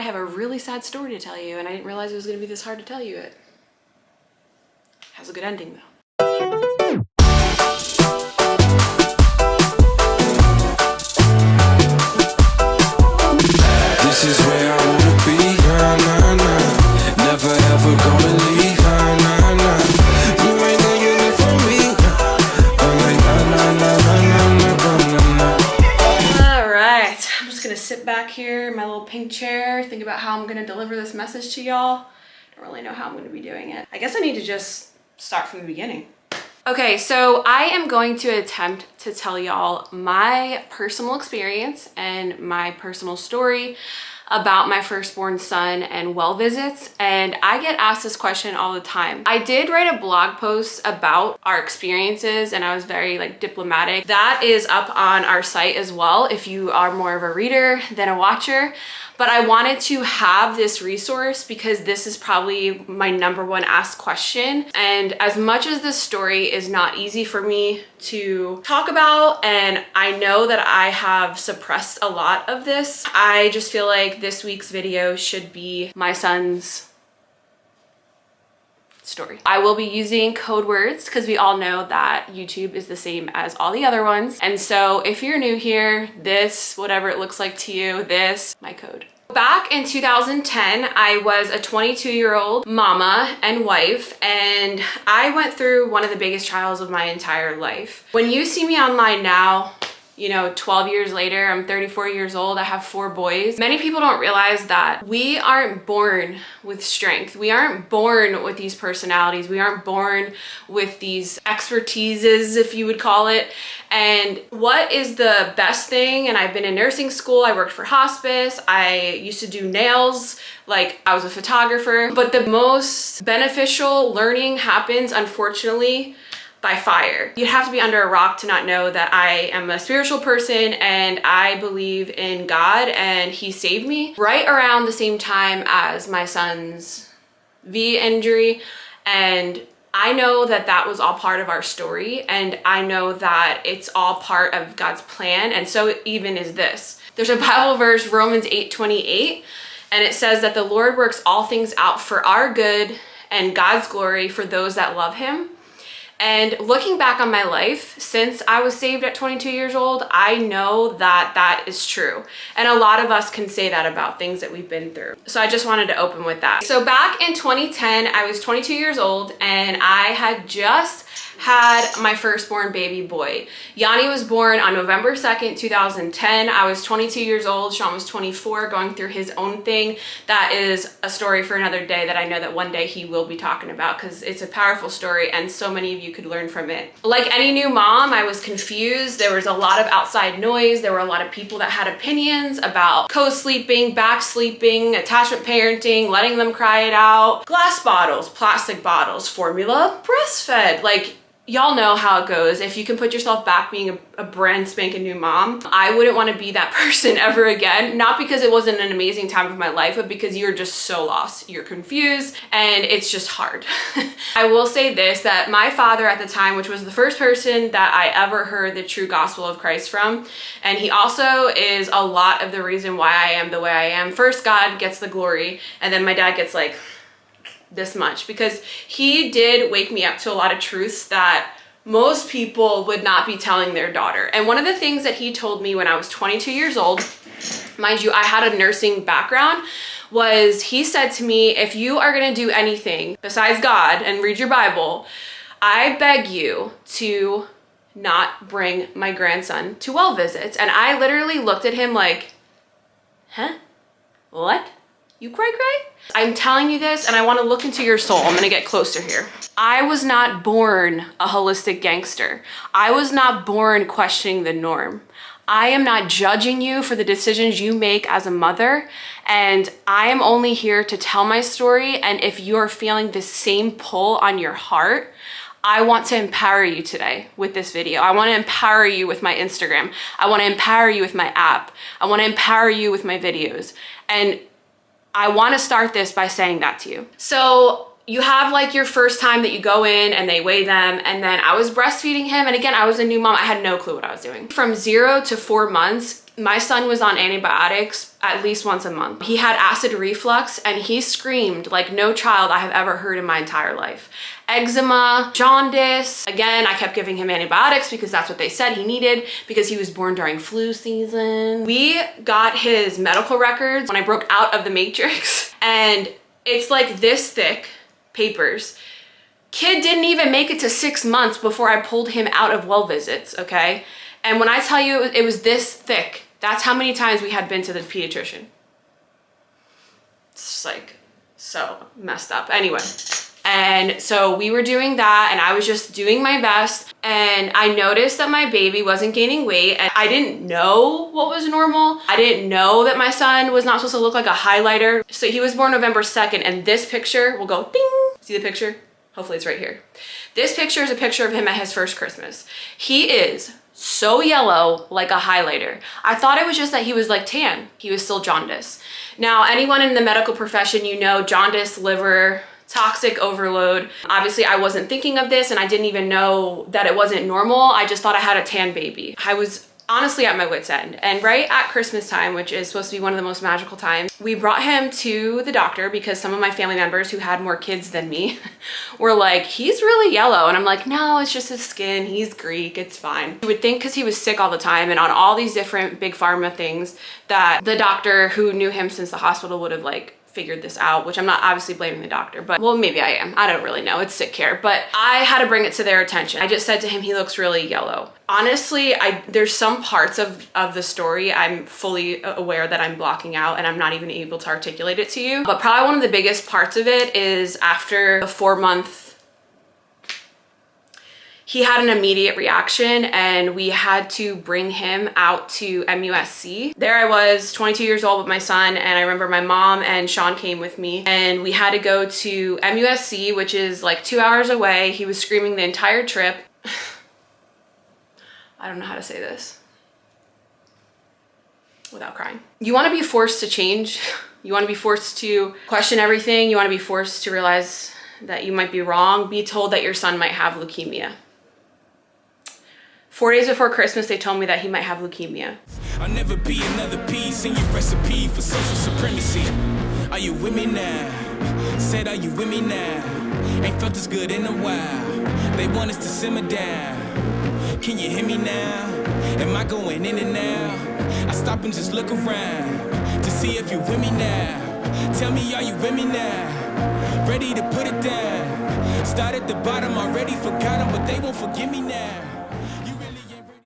I have a really sad story to tell you, and I didn't realize it was gonna be this hard to tell you it. Has a good ending though. This is where I wanna be, nah, nah, nah. Never ever gonna leave, nah, nah, nah. You ain't gonna live for me. I'm like, nah, nah, nah, nah, nah, nah, nah, nah. All right, I'm just gonna sit back here in my little pink chair, think about how I'm gonna deliver this message to y'all. Don't really know how I'm gonna be doing it. I guess I need to just start from the beginning. Okay, so I am going to attempt to tell y'all my personal experience and my personal story about my firstborn son and well visits, and I get asked this question all the time. I did write a blog post about our experiences and I was very diplomatic. That is up on our site as well if you are more of a reader than a watcher. But I wanted to have this resource because this is probably my #1 asked question. And as much as this story is not easy for me to talk about, and I know that I have suppressed a lot of this, I just feel like this week's video should be my son's story. I will be using code words because we all know that YouTube is the same as all the other ones. And so if you're new here, this, whatever it looks like to you, this, my code. Back in 2010, I was a 22-year-old mama and wife, and I went through one of the biggest trials of my entire life. When you see me online now, you know, 12 years later, I'm 34 years old, I have 4 boys. Many people don't realize that we aren't born with strength. We aren't born with these personalities. We aren't born with these expertises, if you would call it. And what is the best thing? And I've been in nursing school, I worked for hospice, I used to do nails, I was a photographer. But the most beneficial learning happens, unfortunately, by fire. You'd have to be under a rock to not know that I am a spiritual person and I believe in God, and he saved me right around the same time as my son's V injury. And I know that that was all part of our story, and I know that it's all part of God's plan, and so even is this. There's a Bible verse, Romans 8:28, and it says that the Lord works all things out for our good and God's glory for those that love him. And looking back on my life, since I was saved at 22 years old, I know that that is true. And a lot of us can say that about things that we've been through. So I just wanted to open with that. So back in 2010, I was 22 years old and I had just had my firstborn baby boy. Yanni was born on November 2nd, 2010. I was 22 years old. Sean was 24, going through his own thing. That is a story for another day that I know that one day he will be talking about because it's a powerful story and so many of you could learn from it. Like any new mom, I was confused. There was a lot of outside noise. There were a lot of people that had opinions about co-sleeping, back sleeping, attachment parenting, letting them cry it out, glass bottles, plastic bottles, formula, breastfed. Y'all know how it goes. If you can put yourself back being a brand spanking new mom, I wouldn't want to be that person ever again. Not because it wasn't an amazing time of my life, but because you're just so lost. You're confused and it's just hard. I will say this, that my father at the time, which was the first person that I ever heard the true gospel of Christ from, and he also is a lot of the reason why I am the way I am. First, God gets the glory, and then my dad gets this much, because he did wake me up to a lot of truths that most people would not be telling their daughter. And one of the things that he told me when I was 22 years old, mind you, I had a nursing background, was he said to me, if you are going to do anything besides God and read your Bible, I beg you to not bring my grandson to well visits. And I literally looked at him like, huh? What? You cray? I'm telling you this and I want to look into your soul. I'm going to get closer here. I was not born a holistic gangster. I was not born questioning the norm. I am not judging you for the decisions you make as a mother, and I am only here to tell my story. And if you're feeling the same pull on your heart, I want to empower you today with this video. I want to empower you with my Instagram. I want to empower you with my app. I want to empower you with my videos. And I want to start this by saying that to you. So you have your first time that you go in and they weigh them, and then I was breastfeeding him, and again, I was a new mom. I had no clue what I was doing. From 0 to 4 months, My son was on antibiotics at least once a month. He had acid reflux and he screamed like no child I have ever heard in my entire life. Eczema, jaundice. Again, I kept giving him antibiotics because that's what they said he needed because he was born during flu season. We got his medical records when I broke out of the Matrix, and it's like this thick papers. Kid didn't even make it to 6 months before I pulled him out of well visits, okay? And when I tell you it was this thick, that's how many times we had been to the pediatrician. It's just like so messed up. Anyway, and so we were doing that and I was just doing my best, and I noticed that my baby wasn't gaining weight, and I didn't know what was normal. I didn't know that my son was not supposed to look like a highlighter. So he was born November 2nd, and this picture will go ding. See the picture? Hopefully it's right here. This picture is a picture of him at his first Christmas. He is so yellow, like a highlighter. I thought it was just that he was like tan. He was still jaundice. Now, anyone in the medical profession, you know, jaundice, liver, toxic overload. Obviously, I wasn't thinking of this and I didn't even know that it wasn't normal. I just thought I had a tan baby. I was honestly at my wit's end. And right at Christmas time, which is supposed to be one of the most magical times, we brought him to the doctor because some of my family members who had more kids than me were like, he's really yellow. And I'm like, no, it's just his skin. He's Greek. It's fine. You would think because he was sick all the time and on all these different big pharma things that the doctor who knew him since the hospital would have like figured this out, which I'm not obviously blaming the doctor, but well, maybe I am. I don't really know. It's sick care, but I had to bring it to their attention. I just said to him, he looks really yellow. Honestly, there's some parts of the story I'm fully aware that I'm blocking out and I'm not even able to articulate it to you. But probably one of the biggest parts of it is after the 4-month, he had an immediate reaction and we had to bring him out to MUSC. There I was, 22 years old with my son, and I remember my mom and Sean came with me and we had to go to MUSC, which is like 2 hours away. He was screaming the entire trip. I don't know how to say this without crying. You want to be forced to change. You want to be forced to question everything. You want to be forced to realize that you might be wrong. Be told that your son might have leukemia. 4 days before Christmas, they told me that he might have leukemia. I'll never be another piece in your recipe for social supremacy. Are you with me now? Said, are you with me now? Ain't felt this good in a while. They want us to simmer down. Can you hear me now? Am I going in and out? I stop and just look around to see if you with me now. Tell me, are you with me now? Ready to put it down. Start at the bottom, already forgot them, but they won't forgive me now.